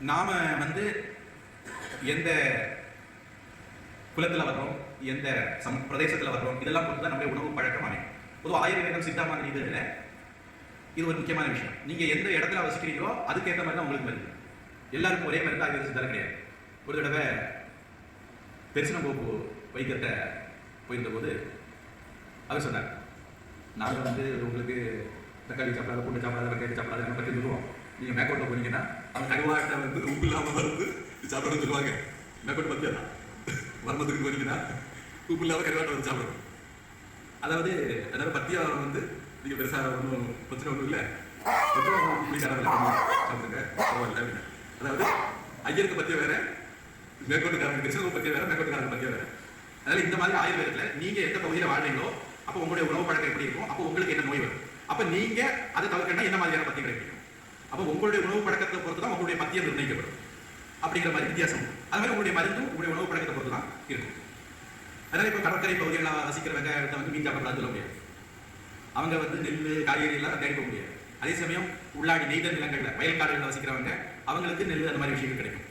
நாம வந்து எந்த குலத்தில் வர்றோம், எந்த பிரதேசத்தில் வர்றோம், இதெல்லாம் பொறுத்து தான் நம்முடைய உணவு பழக்கம் அமையும். பொதுவாக ஆயுர்வேதம் சித்தா மாதிரி இது ஒரு முக்கியமான விஷயம். நீங்க எந்த இடத்துல வசிக்கிறீங்களோ அதுக்கேற்ற மாதிரி தான் உங்களுக்கு வருது. எல்லாருக்கும் ஒரே மாதிரி தான் ஆயுர்வேத சித்தா கிடையாது. ஒரு தடவை பெருசனம்போக்கு வைத்தியர்கிட்ட போயிருந்த போது அவர் சொன்னார், நாங்கள் வந்து உங்களுக்கு தக்காளி சாப்பிடாத, பூண்டு சாப்பிடாத, வெங்காயம் சாப்பிடாத பற்றி சொல்லுவோம். நீங்கள் மேக்கோட்டில் போனீங்கன்னா அவங்க கருவாட்டை வந்து உப்பு இல்லாமல் வந்து சாப்பிடணும்னு சொல்லுவாங்க. மேக்கோட்டு பற்றியா மர்மத்துக்கு போனீங்கன்னா உப்பு இல்லாமல் கருவாட்டை வந்து சாப்பிடணும். அதாவது பத்தியம் வந்து நீங்கள் பெருசாக ஒன்றும் பிரச்சனை ஒன்றும் இல்லை, கொஞ்சம் புளிக்காரவில் சாப்பிடுங்க பரவாயில்ல அப்படின்னு. அதாவது ஐயருக்கு பற்றிய வேற, மேற்கொண்டுக்காரங்க கிருஷ்ணன் பற்றிய வேற, மேற்கொண்டுக்காரங்க பற்றிய வேற. அதனால இந்த மாதிரி ஆயுர்வேதத்தில் நீங்கள் எந்த பகுதியில் வாழ்றீங்களோ அப்போ உங்களுடைய உணவு பழக்கம் எப்படி இருக்கும், அப்போ உங்களுக்கு என்ன நோய் வரும், அப்போ நீங்கள் அதை தவிர்க்கணும் என்ன மாதிரியான பத்தியம் கிடைக்கும். அப்போ உங்களுடைய உணவு பழக்கத்தை பொறுத்து தான் உங்களுடைய பத்தியம் நிர்ணயிக்கப்படும். அப்படிங்கிற மாதிரி வித்தியாசம். அது மாதிரி உங்களுடைய மருந்தும் உங்களுடைய உணவு பழக்கத்தை பொறுத்து தான் இருக்கும். அதனால இப்போ கடற்கரை பகுதிகளில் வசிக்கிறவங்க வந்து மீன் சாப்பிடலாம் சொல்ல முடியாது. அவங்க வந்து நெல் காய்கறி எல்லாம் தேடிக்க முடியாது. அதே சமயம் உள்ளாடி நெய்தல் நிலங்களில் வயல்காடுகளில் வசிக்கிறவங்க அவங்களுக்கு நெல் அந்த மாதிரி விஷயங்கள் கிடைக்கும்.